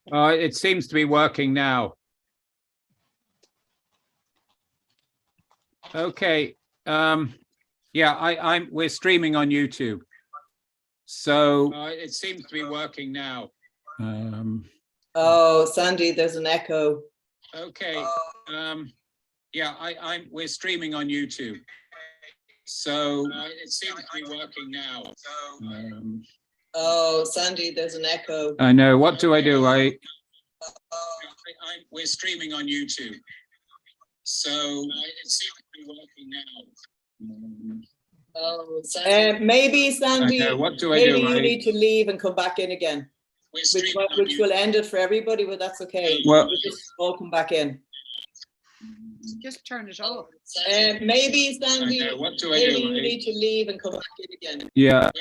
It seems to be working now. Okay. Yeah, we're streaming on YouTube. So it seems to be working now. Oh, Sandy, there's an echo. Okay. Yeah, we're streaming on YouTube. So it seems to be working now. Oh, Sandy, there's an echo. I know. What do I do? We're streaming on YouTube. So it seems to be working now. Oh, Sandy. Maybe, Sandy, I know. What do I maybe do? you need to leave and come back in again, which will end it for everybody, but that's okay. Well, we'll just all come back in. Just turn it off. Maybe, Sandy, what do I maybe do? you need to leave and come back in again. Yeah.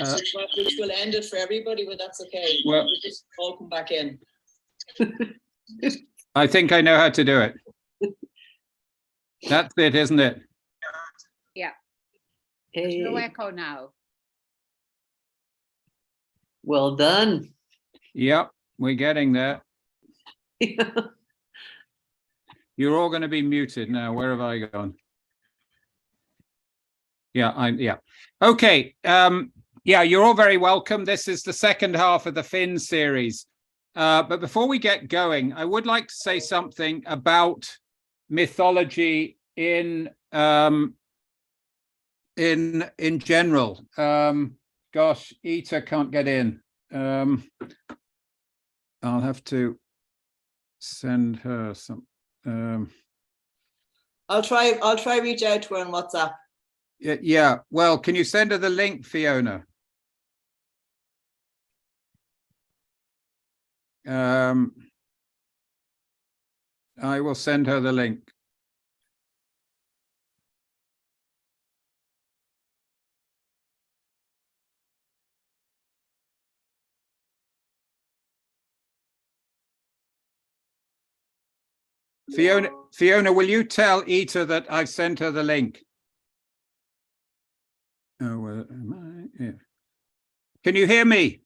Which will end it for everybody, but that's okay. Well, we'll just all come back in. I think I know how to do it. That's it, isn't it? Yeah. There's no echo now. Well done. Yep, we're getting there. You're all going to be muted now. Where have I gone? Yeah, Okay. Yeah, you're all very welcome. This is the second half of the Finn series. But before we get going, I would like to say something about mythology in general. Gosh, Ita can't get in. I'll have to send her some. I'll try reach out to her on WhatsApp. Yeah. Well, can you send her the link, Fiona? I will send her the link. Fiona, will you tell Ita that I've sent her the link? Oh, well, am I? Yeah. Can you hear me?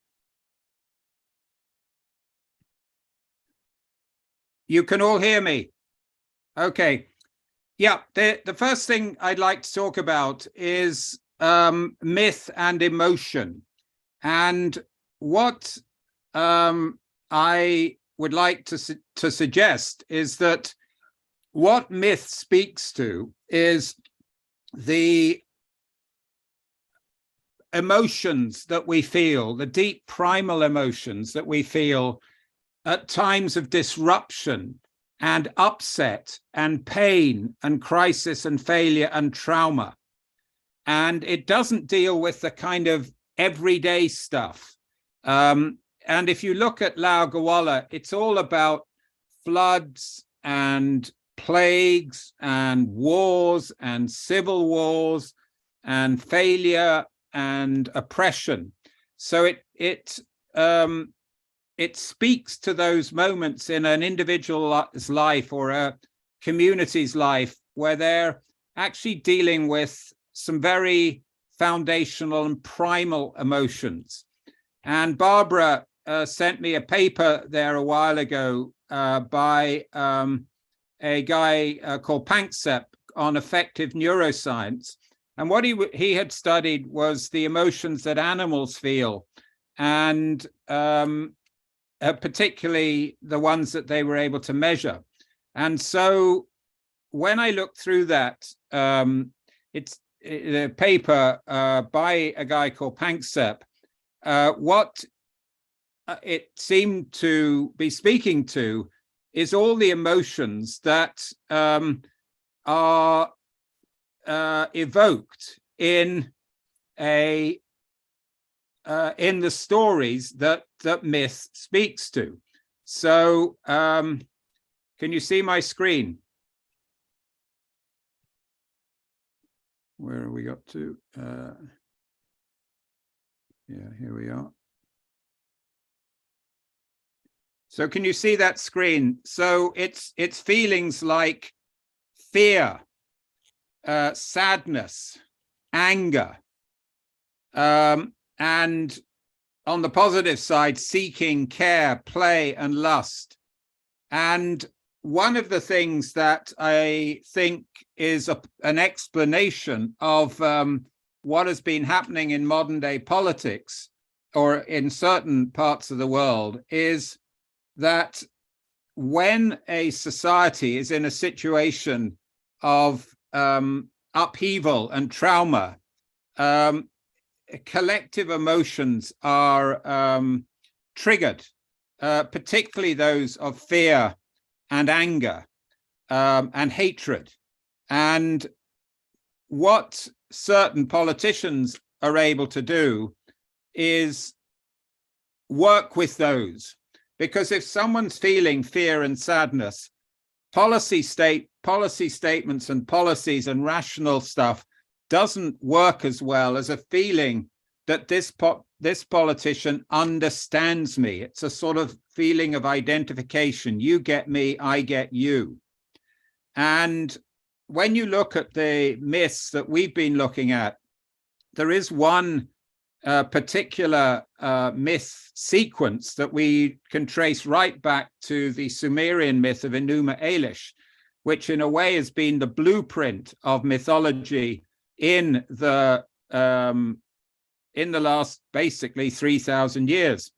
You can all hear me. Okay. Yeah, the first thing I'd like to talk about is myth and emotion. And what I would like to suggest is that what myth speaks to is the emotions that we feel, the deep primal emotions that we feel at times of disruption and upset and pain and crisis and failure and trauma. And it doesn't deal with the kind of everyday stuff. And if you look at Lao Gawala, it's all about floods and plagues and wars and civil wars and failure and oppression. So it speaks to those moments in an individual's life or a community's life where they're actually dealing with some very foundational and primal emotions. And Barbara sent me a paper there a while ago by a guy called Panksepp on affective neuroscience. And what he had studied was the emotions that animals feel, and particularly the ones that they were able to measure. And so when I looked through that, it's a paper by a guy called Panksepp. What it seemed to be speaking to is all the emotions that are evoked in the stories that myth speaks to. So can you see my screen? Where are we got to? Yeah, here we are. So can you see that screen? So it's feelings like fear, sadness, anger, and on the positive side, seeking, care, play, and lust. And one of the things that I think is an explanation of what has been happening in modern day politics, or in certain parts of the world, is that when a society is in a situation of upheaval and trauma, collective emotions are triggered, particularly those of fear and anger and hatred. And what certain politicians are able to do is work with those. Because if someone's feeling fear and sadness, policy statements and policies and rational stuff doesn't work as well as a feeling that this politician understands me. It's a sort of feeling of identification. You get me, I get you. And when you look at the myths that we've been looking at, there is one particular myth sequence that we can trace right back to the Sumerian myth of Enuma Elish, which in a way has been the blueprint of mythology in the last basically 3,000 years.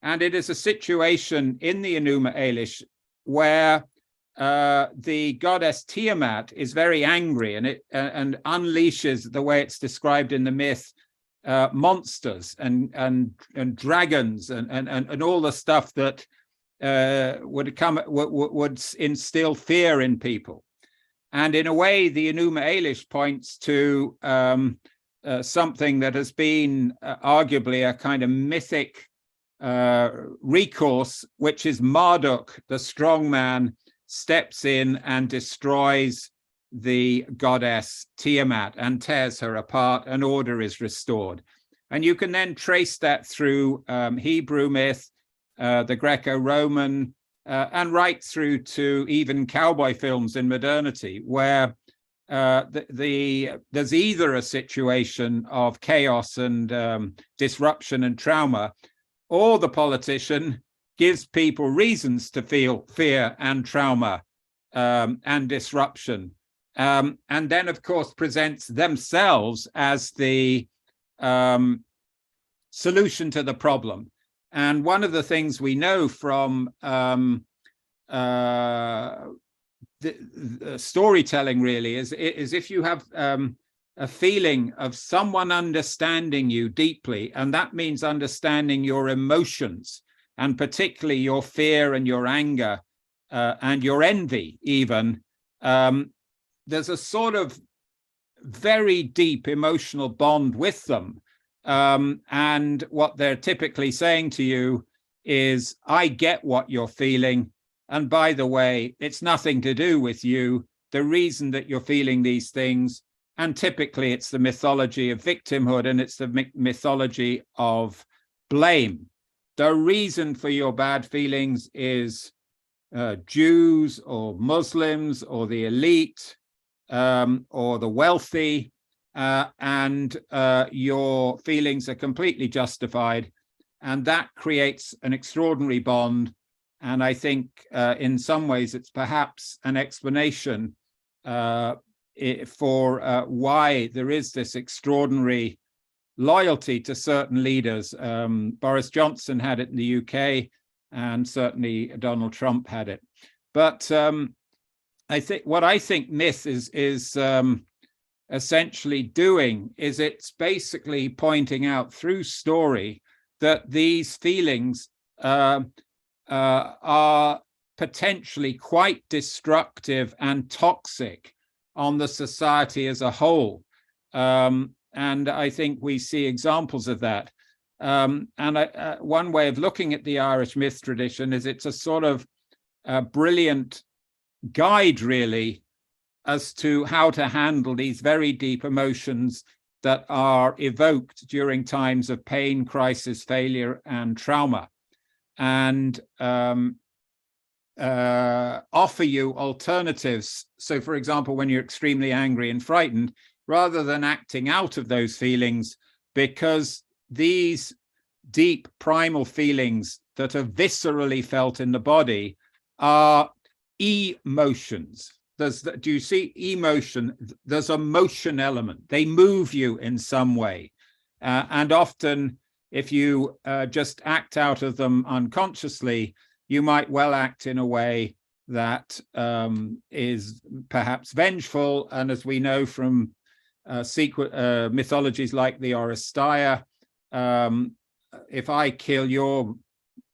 And it is a situation in the Enuma Elish where the goddess Tiamat is very angry, and unleashes, the way it's described in the myth, monsters and dragons and all the stuff that would instill fear in people. And in a way, the Enuma Elish points to something that has been arguably a kind of mythic recourse, which is Marduk, the strong man, steps in and destroys the goddess Tiamat and tears her apart, and order is restored. And you can then trace that through Hebrew myth, the Greco-Roman, and right through to even cowboy films in modernity, where there's either a situation of chaos and disruption and trauma, or the politician gives people reasons to feel fear and trauma and disruption. And then, of course, presents themselves as the solution to the problem. And one of the things we know from the storytelling really is if you have a feeling of someone understanding you deeply, and that means understanding your emotions, and particularly your fear and your anger and your envy even, there's a sort of very deep emotional bond with them. And what they're typically saying to you is, I get what you're feeling. And by the way, it's nothing to do with you. The reason that you're feeling these things, and typically it's the mythology of victimhood, and it's the mythology of blame. The reason for your bad feelings is Jews or Muslims or the elite or the wealthy, and your feelings are completely justified. And that creates an extraordinary bond. And I think in some ways it's perhaps an explanation for why there is this extraordinary loyalty to certain leaders. Boris Johnson had it in the UK, and certainly Donald Trump had it. But I think myth is essentially doing is it's basically pointing out through story that these feelings are potentially quite destructive and toxic on the society as a whole. And I think we see examples of that. And one way of looking at the Irish myth tradition is it's a sort of brilliant guide, really, as to how to handle these very deep emotions that are evoked during times of pain, crisis, failure, and trauma, and offer you alternatives. So, for example, when you're extremely angry and frightened, rather than acting out of those feelings, because these deep primal feelings that are viscerally felt in the body are emotions. Do you see emotion? There's a motion element. They move you in some way. And often, if you just act out of them unconsciously, you might well act in a way that is perhaps vengeful. And as we know from mythologies like the Oresteia, if I kill your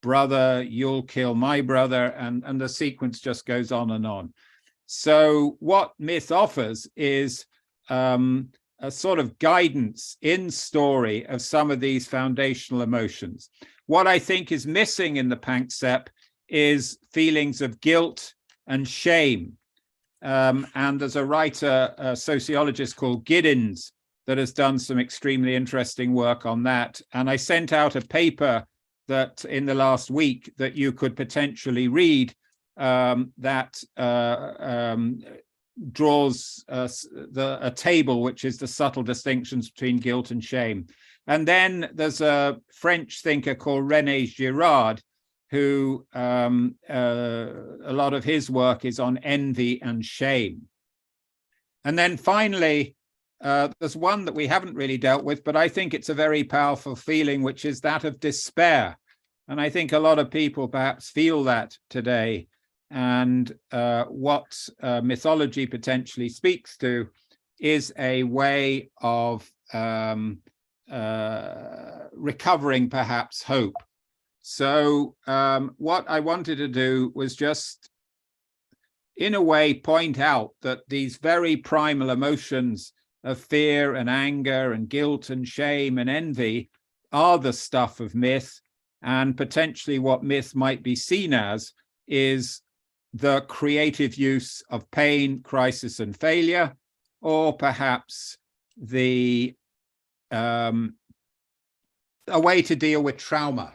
brother, you'll kill my brother, and the sequence just goes on and on. So what myth offers is a sort of guidance in story of some of these foundational emotions. What I think is missing in the Panksepp is feelings of guilt and shame. And there's a writer, a sociologist called Giddens, that has done some extremely interesting work on that. And I sent out a paper that in the last week that you could potentially read, that draws a table which is the subtle distinctions between guilt and shame. And then there's a French thinker called René Girard, who a lot of his work is on envy and shame. And then finally, there's one that we haven't really dealt with, but I think it's a very powerful feeling, which is that of despair. And I think a lot of people perhaps feel that today. And what mythology potentially speaks to is a way of recovering perhaps hope. So what I wanted to do was just, in a way, point out that these very primal emotions of fear and anger and guilt and shame and envy are the stuff of myth, and potentially what myth might be seen as is the creative use of pain, crisis, and failure, or perhaps a way to deal with trauma.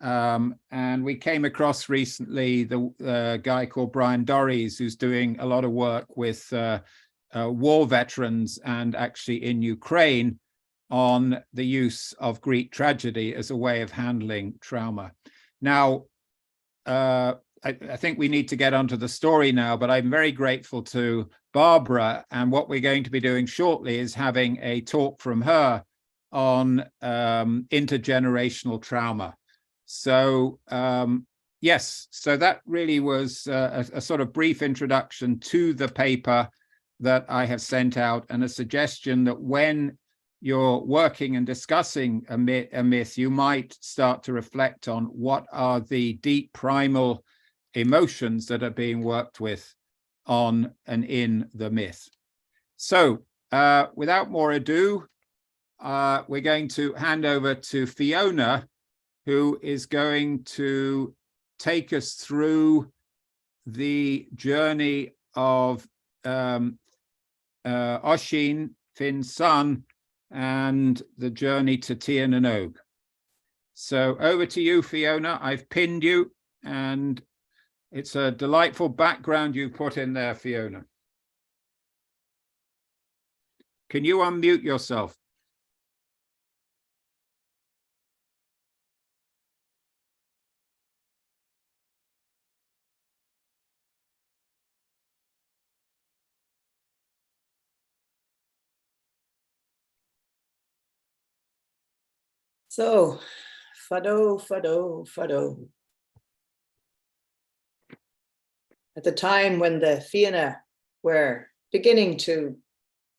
And we came across recently the guy called Brian Dorries, who's doing a lot of work with war veterans and actually in Ukraine on the use of Greek tragedy as a way of handling trauma. Now, I think we need to get onto the story now, but I'm very grateful to Barbara, and what we're going to be doing shortly is having a talk from her on intergenerational trauma. So yes, so that really was a sort of brief introduction to the paper that I have sent out, and a suggestion that when you're working and discussing a myth, you might start to reflect on what are the deep primal emotions that are being worked with on and in the myth. So without more ado, we're going to hand over to Fiona, who is going to take us through the journey of Oisin, Finn's son, and the journey to Tír na nÓg. So over to you, Fiona. I've pinned you, and it's a delightful background you put in there, Fiona. Can you unmute yourself? So, fado, fado, fado. At the time when the Fianna were beginning to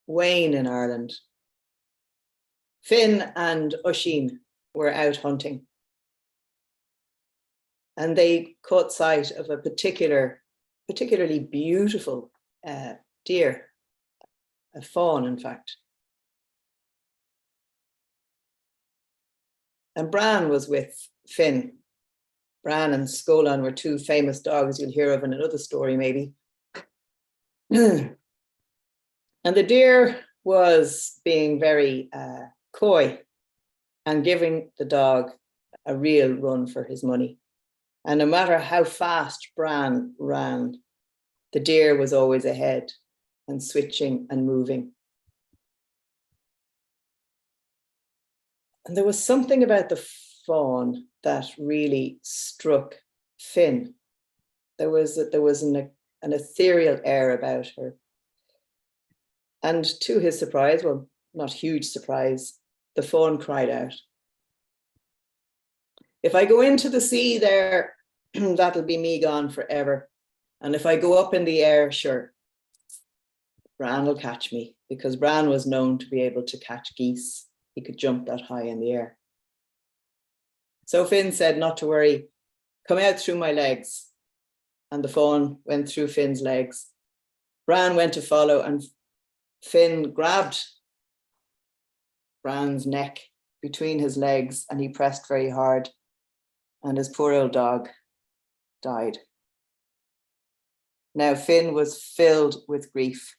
wane in Ireland, Finn and Oisin were out hunting. And they caught sight of a particularly beautiful deer, a fawn, in fact. And Bran was with Finn. Bran and Scolan were two famous dogs you'll hear of in another story, maybe. And the deer was being very coy and giving the dog a real run for his money. And no matter how fast Bran ran, the deer was always ahead and switching and moving. And there was something about the fawn that really struck Finn. There was an ethereal air about her. And to his surprise, well, not huge surprise, the fawn cried out, "If I go into the sea there, that'll be me gone forever. And if I go up in the air, sure, Bran will catch me," because Bran was known to be able to catch geese. He could jump that high in the air. So Finn said not to worry, "Come out through my legs." And the fawn went through Finn's legs. Bran went to follow, and Finn grabbed Bran's neck between his legs and he pressed very hard, and his poor old dog died. Now Finn was filled with grief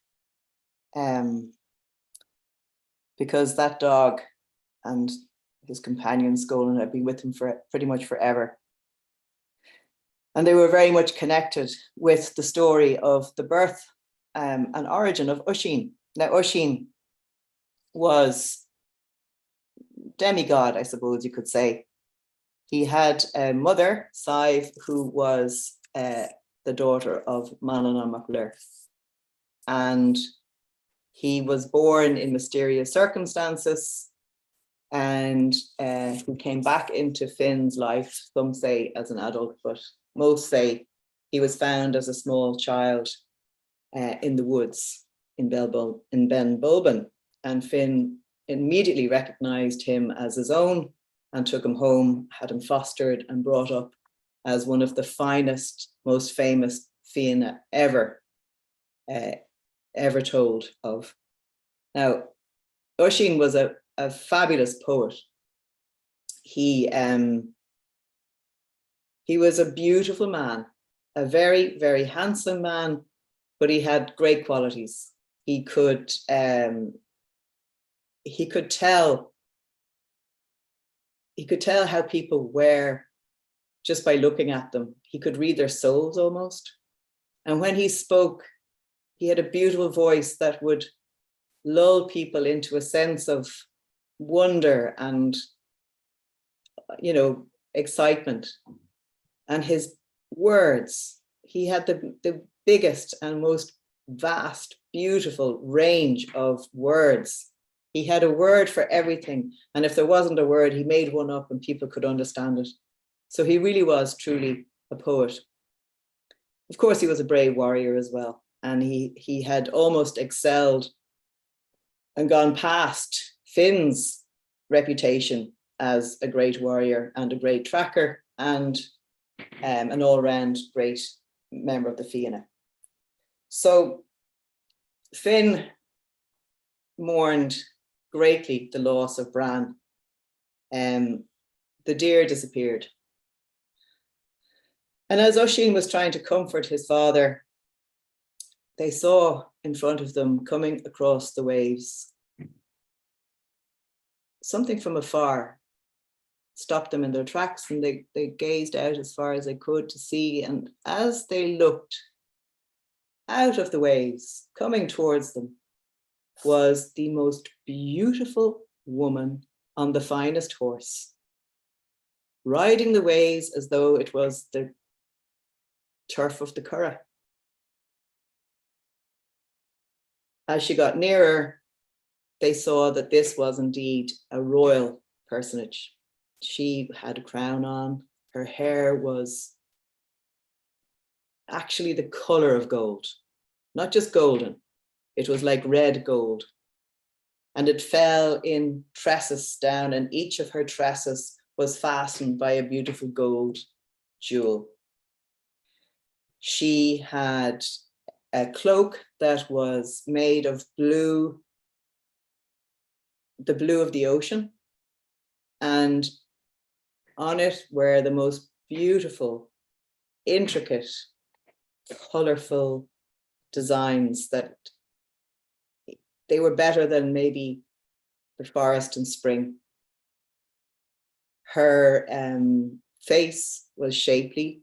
because that dog and his companion Skolin had been with him for pretty much forever. And they were very much connected with the story of the birth and origin of Oisin. Now, Oisin was demigod, I suppose you could say. He had a mother, Sive, who was the daughter of Manannán mac Lir. And he was born in mysterious circumstances, and he came back into Finn's life, some say as an adult, but most say he was found as a small child in the woods in Ben Bulben, and Finn immediately recognized him as his own and took him home, had him fostered and brought up as one of the finest, most famous Fianna ever told of. Now, Oisin was a fabulous poet. He was a beautiful man, a very, very handsome man, but he had great qualities. He could tell how people were just by looking at them. He could read their souls almost. And when he spoke, he had a beautiful voice that would lull people into a sense of wonder and, excitement. And his words, he had the biggest and most vast, beautiful range of words. He had a word for everything. And if there wasn't a word, he made one up and people could understand it. So he really was truly a poet. Of course, he was a brave warrior as well. And he had almost excelled and gone past Finn's reputation as a great warrior and a great tracker and an all-round great member of the Fianna. So Finn mourned greatly the loss of Bran. The deer disappeared. And as Oisin was trying to comfort his father, they saw in front of them, coming across the waves, something from afar stopped them in their tracks, and they gazed out as far as they could to see. And as they looked out of the waves, coming towards them, was the most beautiful woman on the finest horse, riding the waves as though it was the turf of the Curragh. As she got nearer, they saw that this was indeed a royal personage. She had a crown on. Her hair was actually the color of gold, not just golden. It was like red gold. And it fell in tresses down, and each of her tresses was fastened by a beautiful gold jewel. She had a cloak that was made of blue, the blue of the ocean, and on it were the most beautiful, intricate, colorful designs that they were better than maybe the forest in spring. Her face was shapely.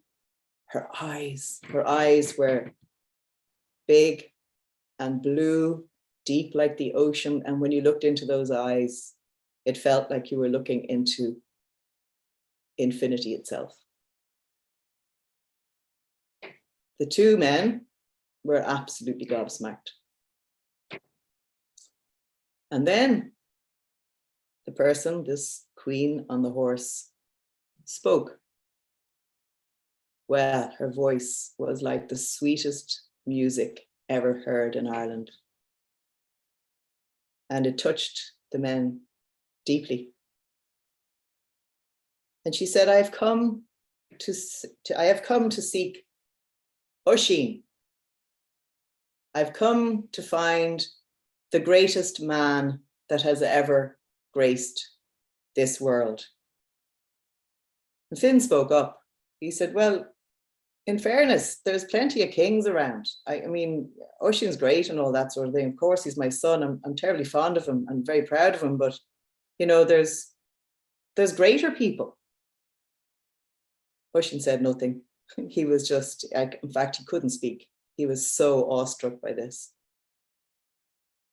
Her eyes were big and blue, deep like the ocean. And when you looked into those eyes, it felt like you were looking into infinity itself. The two men were absolutely gobsmacked. And then the person, this queen on the horse, spoke. Well, her voice was like the sweetest music ever heard in Ireland. And it touched the men deeply. And she said, I have come to seek Oisín. I've come to find the greatest man that has ever graced this world. And Finn spoke up. He said, well, in fairness, there's plenty of kings around. I mean, Oisín's great and all that sort of thing. Of course, he's my son. I'm terribly fond of him. I'm very proud of him. But, you know, there's greater people. Oisín said nothing. He was just, in fact, he couldn't speak. He was so awestruck by this.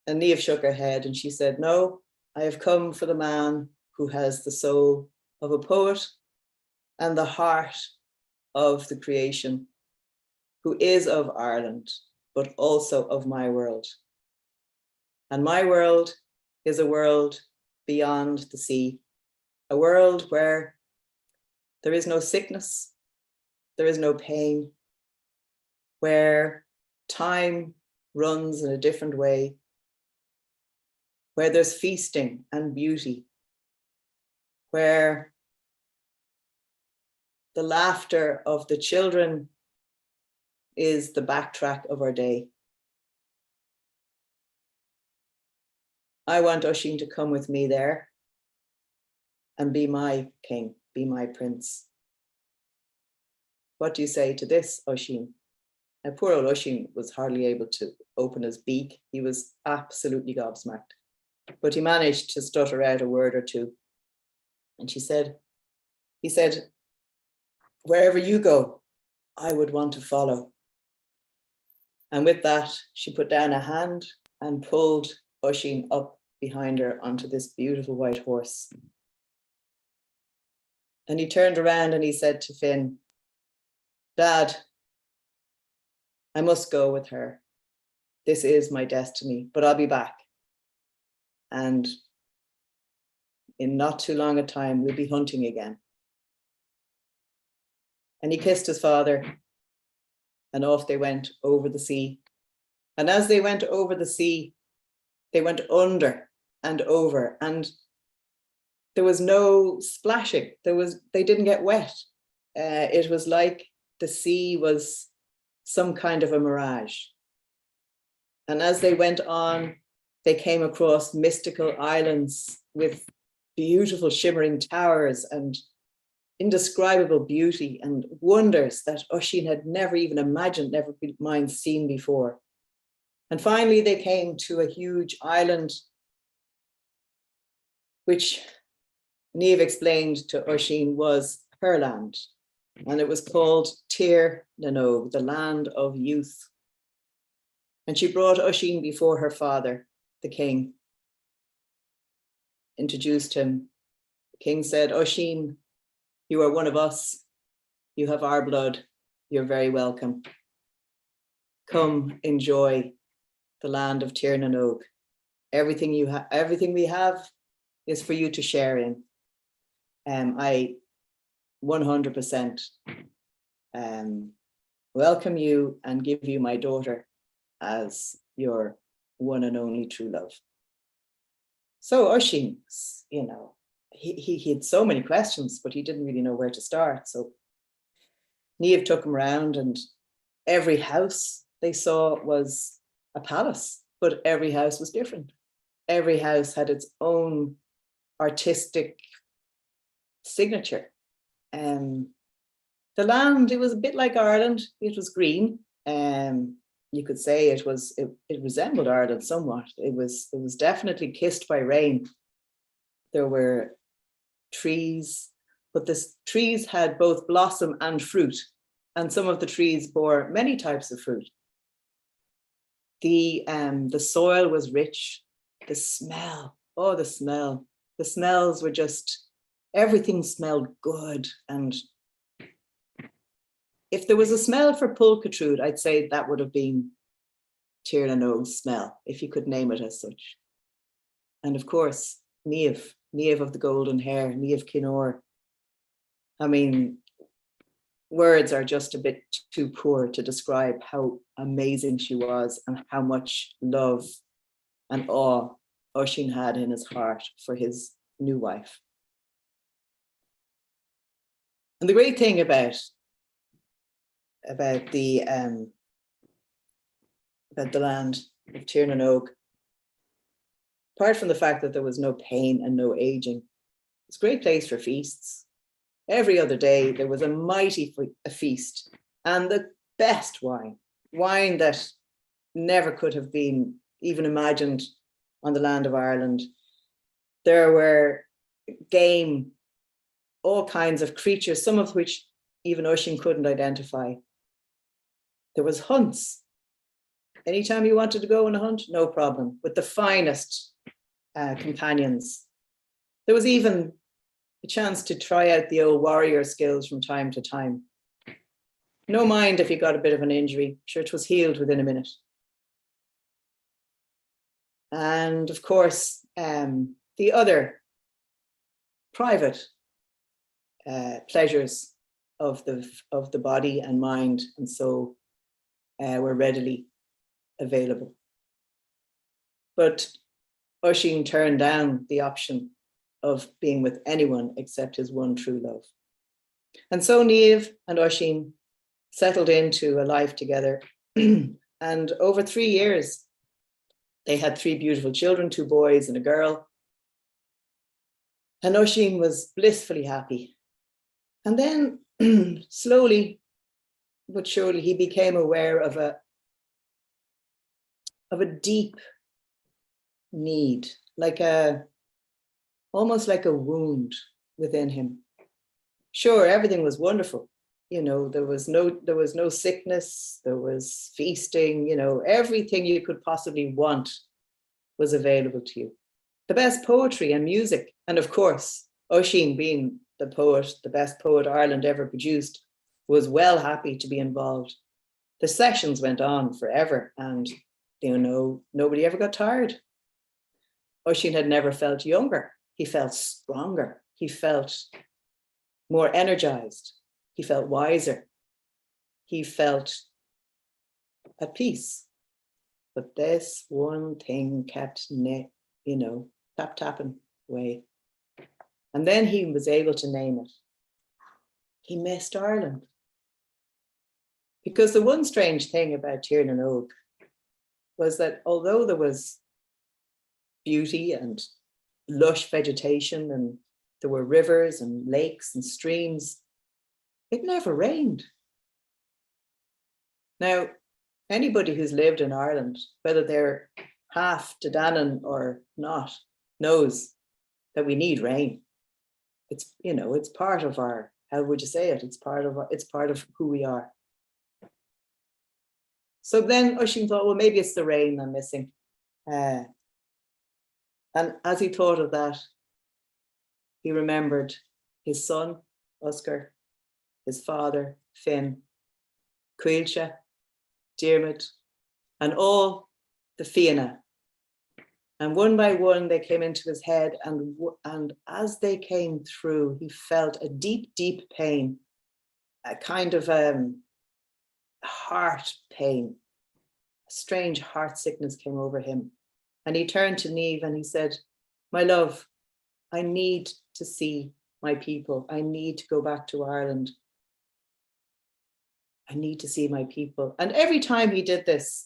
And Niamh shook her head and she said, no, I have come for the man who has the soul of a poet and the heart of the creation, who is of Ireland, but also of my world. And my world is a world beyond the sea, a world where there is no sickness, there is no pain, where time runs in a different way, where there's feasting and beauty, where the laughter of the children is the backtrack of our day. I want Oisín to come with me there and be my king, be my prince. What do you say to this, Oisín? Now, poor old Oisín was hardly able to open his beak. He was absolutely gobsmacked. But he managed to stutter out a word or two. And he said, wherever you go, I would want to follow. And with that, she put down a hand and pulled Oisín up behind her onto this beautiful white horse. And he turned around and he said to Finn, Dad, I must go with her. This is my destiny, but I'll be back. And in not too long a time, we'll be hunting again. And he kissed his father and off they went over the sea. And as they went over the sea, they went under and over, and there was no splashing. They didn't get wet. It was like the sea was some kind of a mirage. And as they went on, they came across mystical islands with beautiful shimmering towers and indescribable beauty and wonders that Oisín had never even imagined, never mind seen before. And finally they came to a huge island, which Niamh explained to Oisín was her land. And it was called Tír na nÓg, the land of youth. And she brought Oisín before her father, the king, introduced him. The king said, Oisín, you are one of us. You have our blood. You're very welcome. Come enjoy the land of Tír na nÓg. Everything we have is for you to share in. I 100% welcome you and give you my daughter as your one and only true love. So Oisín, you know, he had so many questions, but he didn't really know where to start. So Niamh took him around, and every house they saw was a palace, but every house was different. Every house had its own artistic signature. The land, it was a bit like Ireland. It was green. You could say it resembled Ireland somewhat. It was definitely kissed by rain. There were trees, but the trees had both blossom and fruit, and some of the trees bore many types of fruit. The soil was rich. The smell, the smells were just everything smelled good. And if there was a smell for pulchritude, I'd say that would have been Tiernan Og's smell, if you could name it as such. And of course, Niamh of the golden hair, Niamh Kinor. I mean, words are just a bit too poor to describe how amazing she was and how much love and awe Oisín had in his heart for his new wife. And the great thing about the land of Tiernan Og, apart from the fact that there was no pain and no aging, it's a great place for feasts. Every other day there was a mighty feast, and the best wine that never could have been even imagined on the land of Ireland. There were game, all kinds of creatures, some of which even Oisín couldn't identify. There was hunts. Anytime you wanted to go on a hunt, no problem, with the finest companions. There was even a chance to try out the old warrior skills from time to time. No mind if you got a bit of an injury, sure it was healed within a minute. And of course, the other private pleasures of the body and mind and soul were readily available. But Oisín turned down the option of being with anyone except his one true love. And so Niamh and Oisín settled into a life together. And over 3 years, they had 3 beautiful children, 2 boys and a girl. And Oisín was blissfully happy. And then slowly but surely he became aware of a deep need, almost like a wound within him. Sure, everything was wonderful. You know, there was no sickness, there was feasting, you know, everything you could possibly want was available to you. The best poetry and music, and of course, Oisín being the poet, the best poet Ireland ever produced, was well happy to be involved. The sessions went on forever, and you know, nobody ever got tired. Oisín had never felt younger. He felt stronger. He felt more energized. He felt wiser. He felt at peace. But this one thing kept, tapping away. And then he was able to name it. He missed Ireland. Because the one strange thing about Tiernan Og was that although there was beauty and lush vegetation and there were rivers and lakes and streams, it never rained. Now, anybody who's lived in Ireland, whether they're half Dadannan or not, knows that we need rain. It's, you know, it's part of our, how would you say it? It's part of who we are. So then Oisín thought, well, maybe it's the rain I'm missing. And as he thought of that, he remembered his son, Oscar, his father, Finn, Caoilte, Diarmid, and all the Fianna. And one by one, they came into his head, and as they came through, he felt a deep, deep pain, a kind of heart pain. A strange heart sickness came over him. And he turned to Niamh and he said, my love, I need to see my people. I need to go back to Ireland. I need to see my people. And every time he did this,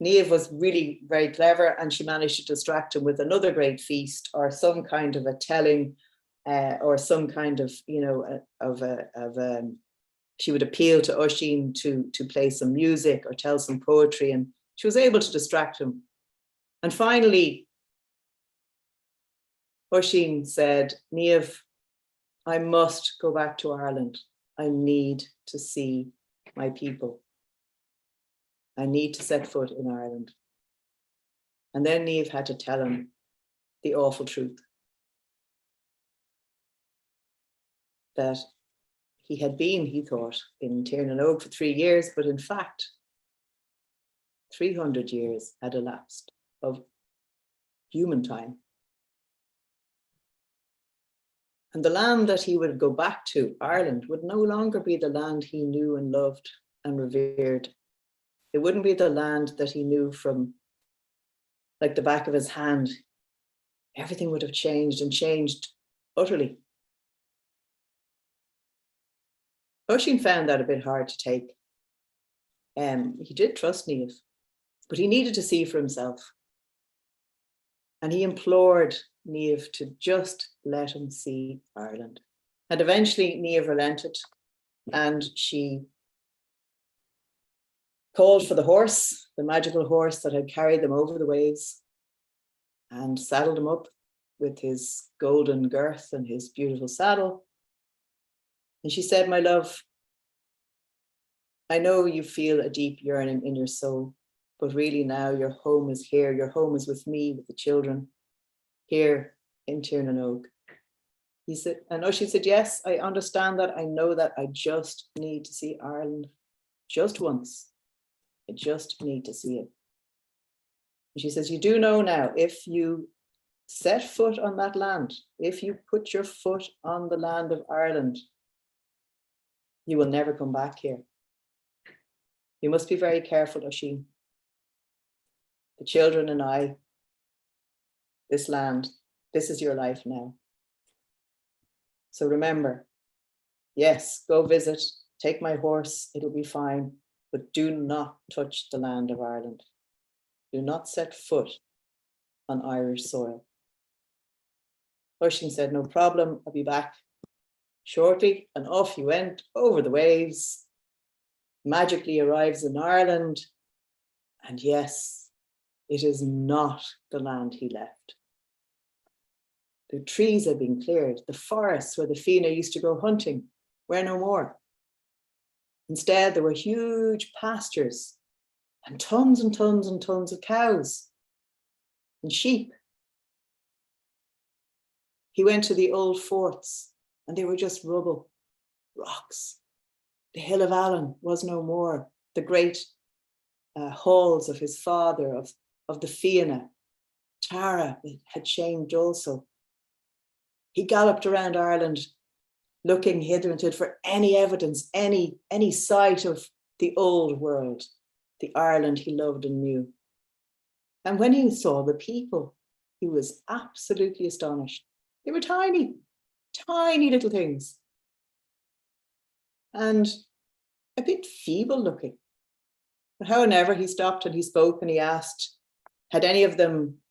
Niamh was really very clever, and she managed to distract him with another great feast or some kind of a telling or some kind of, she would appeal to Oisín to play some music or tell some poetry, and she was able to distract him. And finally, Oisín said, Niamh, I must go back to Ireland. I need to see my people. I need to set foot in Ireland. And then Niamh had to tell him the awful truth. that he had been, he thought, in Tirnanog for 3 years, but in fact, 300 years had elapsed of human time. And the land that he would go back to, Ireland, would no longer be the land he knew and loved and revered. It wouldn't be the land that he knew from like the back of his hand. Everything would have changed, and changed utterly. Oisin found that a bit hard to take. He did trust Niamh, but he needed to see for himself. And he implored Niamh to just let him see Ireland. And eventually Niamh relented, and she called for the horse, the magical horse that had carried them over the waves, and saddled him up with his golden girth and his beautiful saddle. And she said, "My love, I know you feel a deep yearning in your soul, but really now your home is here. Your home is with me, with the children, here in Tirnanog." He said, and Oisin said, "Yes, I understand that. I know that. I just need to see Ireland just once. I just need to see it." And she says, "You do know now, if you set foot on that land, if you put your foot on the land of Ireland, you will never come back here. You must be very careful, Oisin. The children and I, this land, this is your life now. So remember, yes, go visit, take my horse, it'll be fine, but do not touch the land of Ireland. Do not set foot on Irish soil." Oisin said, "No problem, I'll be back shortly." And off he went over the waves, magically arrives in Ireland. And yes, it is not the land he left. The trees had been cleared. The forests where the Fenian used to go hunting were no more. Instead, there were huge pastures and tons and tons and tons of cows and sheep. He went to the old forts and they were just rubble, rocks. The Hill of Allen was no more. The great halls of his father, of the Fianna, Tara, had changed also. He galloped around Ireland looking hither and thither for any evidence, any sight of the old world, the Ireland he loved and knew. And when he saw the people, he was absolutely astonished. They were tiny, tiny little things. And a bit feeble looking. But however, he stopped and he spoke and he asked, had any of them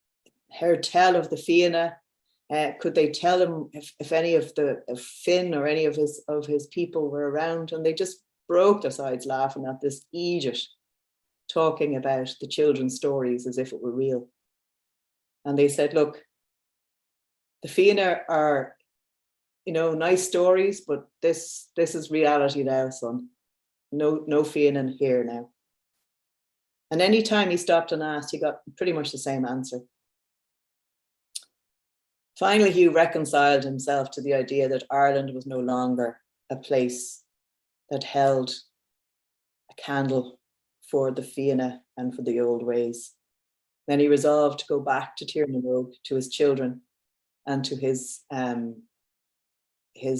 heard tell of the Fianna? Could they tell him if any of Finn or any of his people were around? And they just broke their sides laughing at this idiot talking about the children's stories as if it were real. And they said, "Look, the Fianna are, nice stories, but this is reality now, son. No Fianna here now." And anytime he stopped and asked, he got pretty much the same answer. Finally, he reconciled himself to the idea that Ireland was no longer a place that held a candle for the Fianna and for the old ways. Then he resolved to go back to Tirnanog, to his children, and to his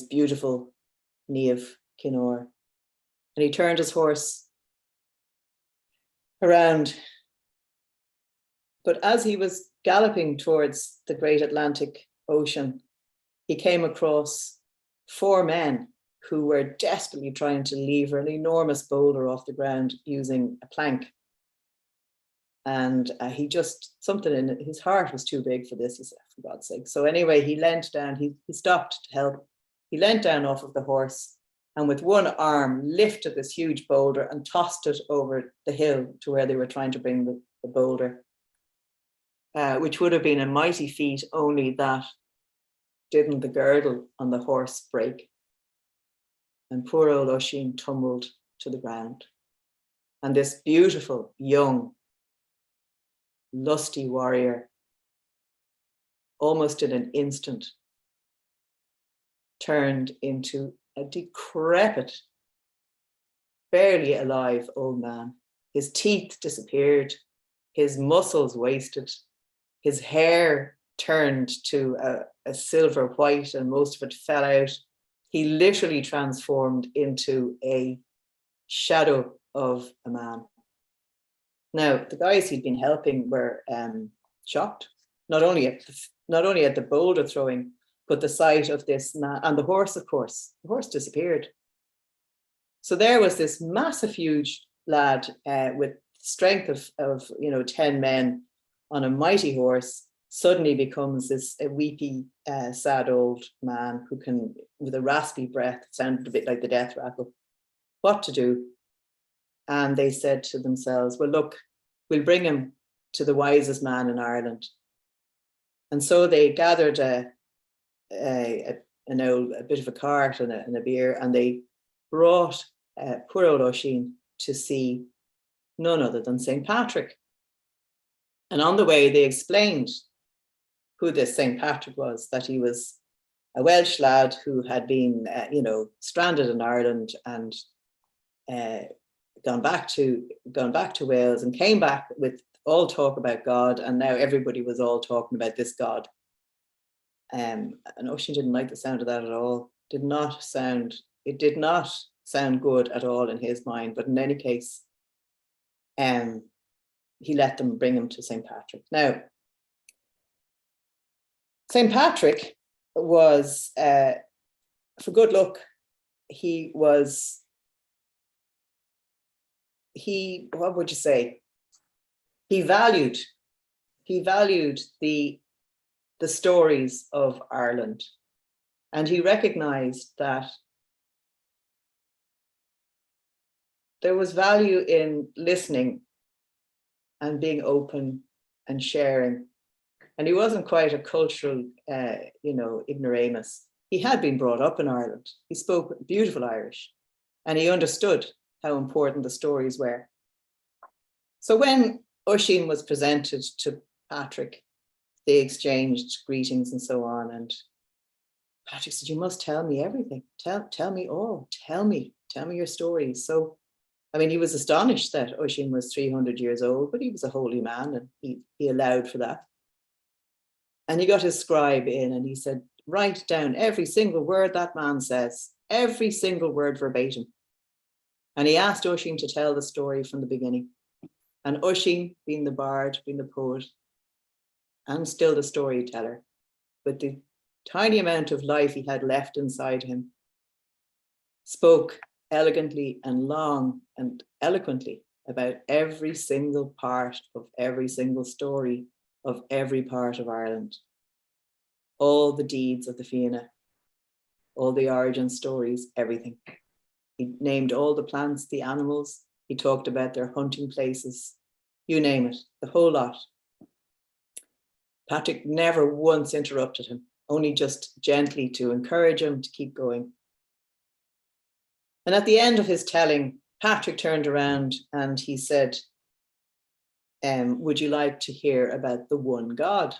beautiful Niamh Kinor. And he turned his horse around. But as he was galloping towards the great Atlantic Ocean, he came across 4 men who were desperately trying to lever an enormous boulder off the ground using a plank. And he just, something in his heart was too big for this, he said, for God's sake. So anyway, he leant down, he stopped to help. He leant down off of the horse and with one arm lifted this huge boulder and tossed it over the hill to where they were trying to bring the boulder, which would have been a mighty feat, only that didn't the girdle on the horse break. And poor old Oisin tumbled to the ground. And this beautiful, young, lusty warrior, almost in an instant, turned into a decrepit, barely alive old man. His teeth disappeared, his muscles wasted, his hair turned to a silver white and most of it fell out. He literally transformed into a shadow of a man. Now, the guys he'd been helping were shocked, not only at the boulder throwing, but the sight of this man and the horse, of course. The horse disappeared. So there was this massive, huge lad with strength of 10 men on a mighty horse, suddenly becomes this weepy, sad old man who can, with a raspy breath, sounded a bit like the death rattle, what to do. And they said to themselves, well, look, we'll bring him to the wisest man in Ireland. And so they gathered a bit of a cart and a beer, and they brought poor old Oisín to see none other than St. Patrick. And on the way, they explained who this St. Patrick was, that he was a Welsh lad who had been, stranded in Ireland and gone back to Wales and came back with all talk about God, and now everybody was all talking about this God. And Oisín didn't like the sound of that at all. It did not sound good at all in his mind. But in any case, he let them bring him to St. Patrick. Now, St. Patrick was, for good luck, what would you say? He valued the stories of Ireland, and he recognized that there was value in listening and being open and sharing. And he wasn't quite a cultural, ignoramus. He had been brought up in Ireland. He spoke beautiful Irish, and he understood how important the stories were. So when Oisín was presented to Patrick, they exchanged greetings and so on. And Patrick said, you must tell me everything. Tell me all. Tell me your stories. So, I mean, he was astonished that Oisín was 300 years old, but he was a holy man, and he allowed for that. And he got his scribe in and he said, write down every single word that man says, every single word verbatim. And he asked Oisín to tell the story from the beginning. And Oisín, being the bard, being the poet, and still the storyteller, with the tiny amount of life he had left inside him, spoke elegantly and long and eloquently about every single part of every single story of every part of Ireland. All the deeds of the Fenian, all the origin stories, everything. He named all the plants, the animals. He talked about their hunting places, you name it, the whole lot. Patrick never once interrupted him, only just gently to encourage him to keep going. And at the end of his telling, Patrick turned around and he said, would you like to hear about the one God?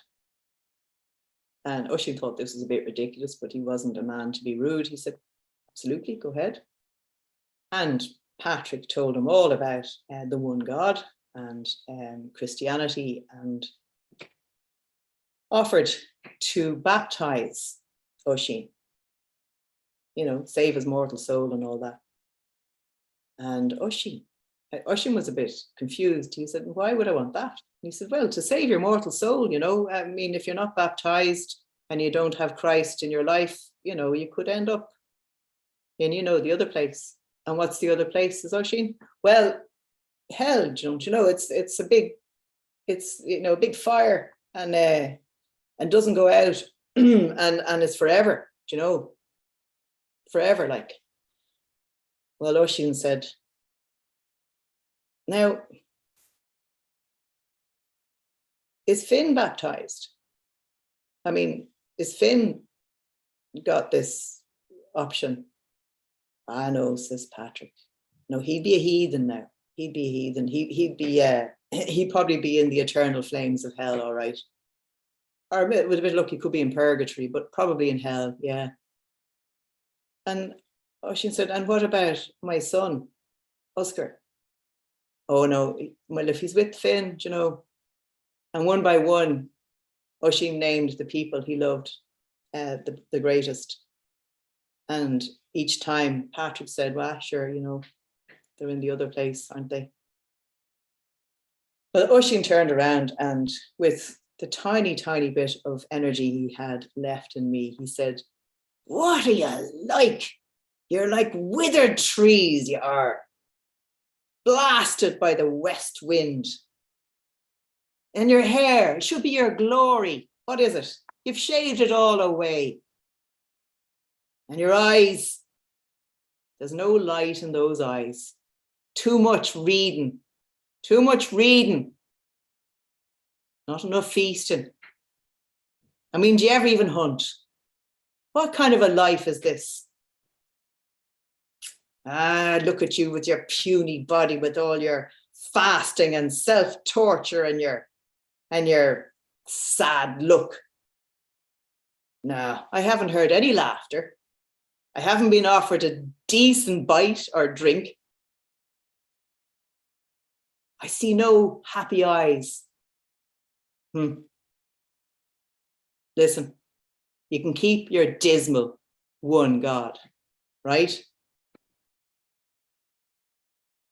And Oisín thought this was a bit ridiculous, but he wasn't a man to be rude. He said, absolutely, go ahead. And Patrick told him all about the one God and Christianity, and offered to baptize Oisín, save his mortal soul and all that. And Oisín was a bit confused. He said, why would I want that? And he said, well, to save your mortal soul, I mean, if you're not baptized and you don't have Christ in your life, you could end up in, the other place. And what's the other place, says Oisín? Well, hell, don't you know, it's a big fire and doesn't go out and it's forever, forever, like. Well, Oisín said, now, is Finn baptized? I mean, is Finn got this option? I know, says Patrick. No, he'd be a heathen now. He'd be a heathen. He'd probably be in the eternal flames of hell, all right. Or with a bit of luck, he could be in purgatory, but probably in hell, yeah. And Oisin said, and what about my son, Oscar? Oh no, well, if he's with Finn, you know. And one by one, Oisin named the people he loved the greatest. And each time Patrick said, well, sure, you know, they're in the other place, aren't they? But Oisin turned around, and with the tiny, tiny bit of energy he had left in me, he said, what are you like? You're like withered trees, you are. Blasted by the west wind. And your hair, it should be your glory. What is it? You've shaved it all away. And your eyes, there's no light in those eyes. Too much reading. Too much reading. Not enough feasting. I mean, do you ever even hunt? What kind of a life is this? Ah, look at you with your puny body, with all your fasting and self-torture and your sad look. No, I haven't heard any laughter. I haven't been offered a decent bite or drink. I see no happy eyes. Listen, you can keep your dismal one God, right?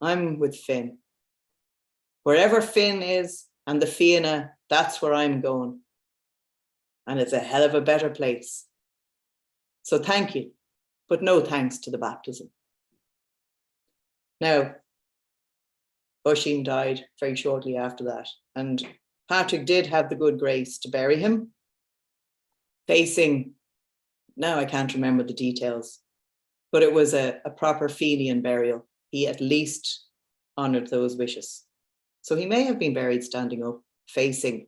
I'm with Finn. Wherever Finn is and the Fianna, that's where I'm going. And it's a hell of a better place. So thank you, but no thanks to the baptism. Now, Oisin died very shortly after that, and Patrick did have the good grace to bury him, facing, now I can't remember the details, but it was a proper Fenian burial. He at least honoured those wishes. So he may have been buried standing up, facing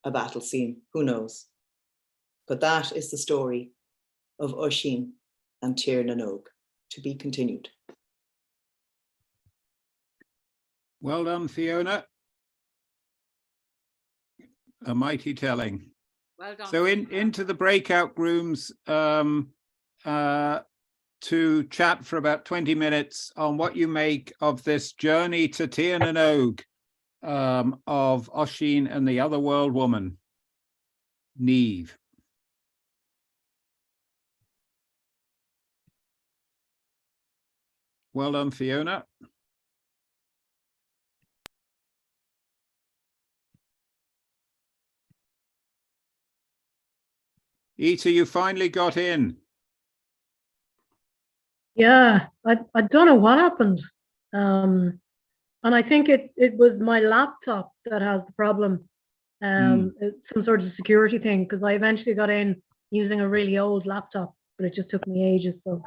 a battle scene, who knows? But that is the story of Oisin and Tir na Nog, to be continued. Well done, Fiona. A mighty telling. Well done. So into the breakout rooms to chat for about 20 minutes on what you make of this journey to Tir na Nog of Oisin and the other world woman, Neve. Well done, Fiona. Ita, you finally got in. Yeah, I don't know what happened. And I think it was my laptop that has the problem. It's some sort of security thing, because I eventually got in using a really old laptop, but it just took me ages. So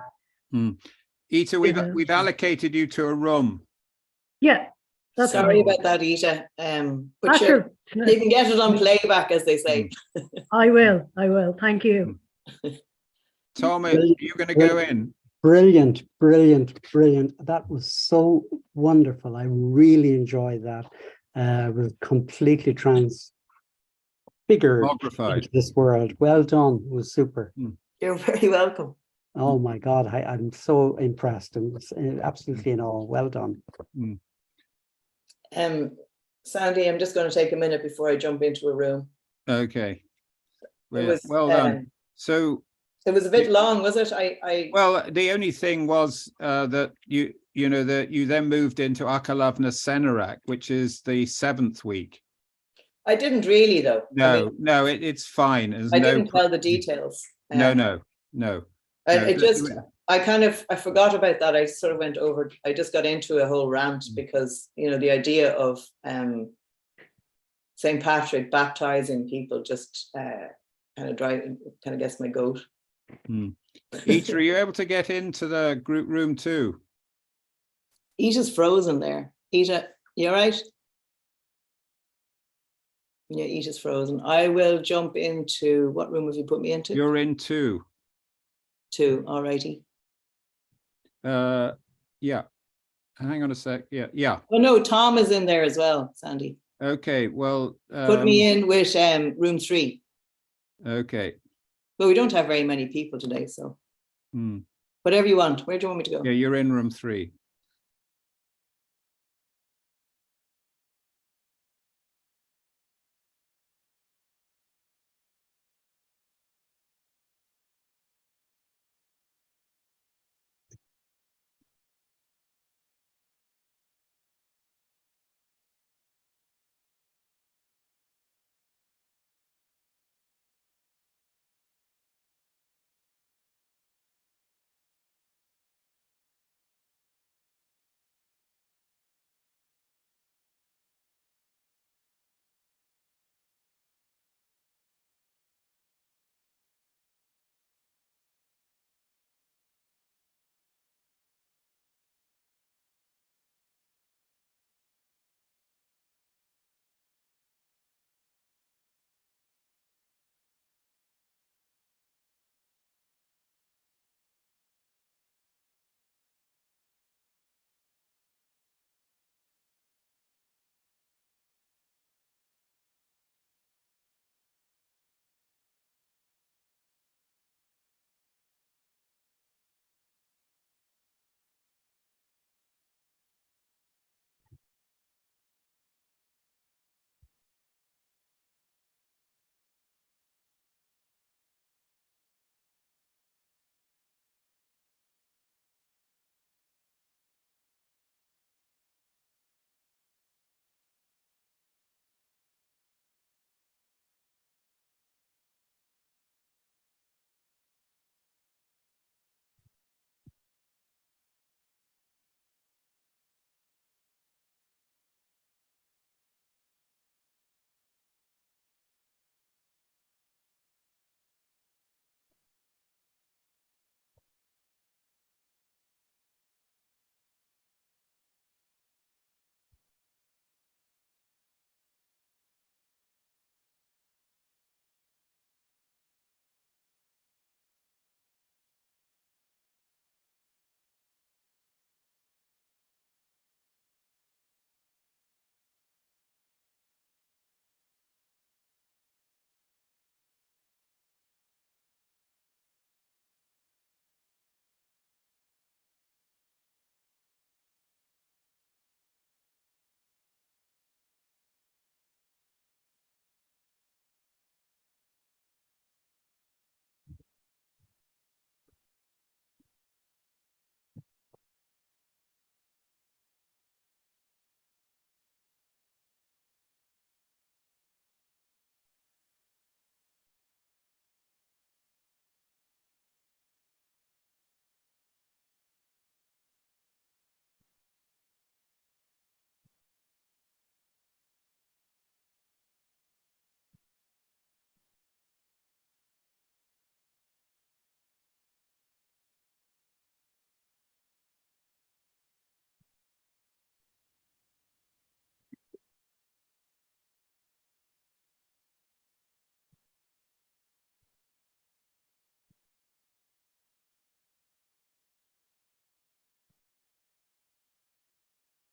Ita, we've allocated you to a room. yeah. That's Sorry fine. about that, Ita. But That's sure, true. you can get it on playback, as they say. I will. Thank you. Tom, are you going to go in? Brilliant, brilliant, brilliant. That was so wonderful. I really enjoyed that. It was completely transfigured into this world. Well done. It was super. You're very welcome. Oh my God, I'm so impressed and absolutely in awe. Well done. Sandy, I'm just going to take a minute before I jump into a room. Okay. Was, well done. So it was a bit long, was it? Well, the only thing was that you then moved into Akalavna Senarak, which is the 7th week. I didn't really, though. No, it's fine. I didn't tell the details. No. I forgot about that. I sort of went over, I just got into a whole rant because, the idea of St. Patrick baptizing people just kind of gets my goat. Ita, are you able to get into the group room too? Ita's frozen there. Ita, you all right? Yeah, Ita's frozen. I will jump into, what room have you put me into? You're in 2. 2, all righty. Yeah. Hang on a sec. Yeah. Oh no, Tom is in there as well, Sandy. Okay, well. Put me in with room 3. Okay. But we don't have very many people today, so. Whatever you want. Where do you want me to go? Yeah, you're in room 3.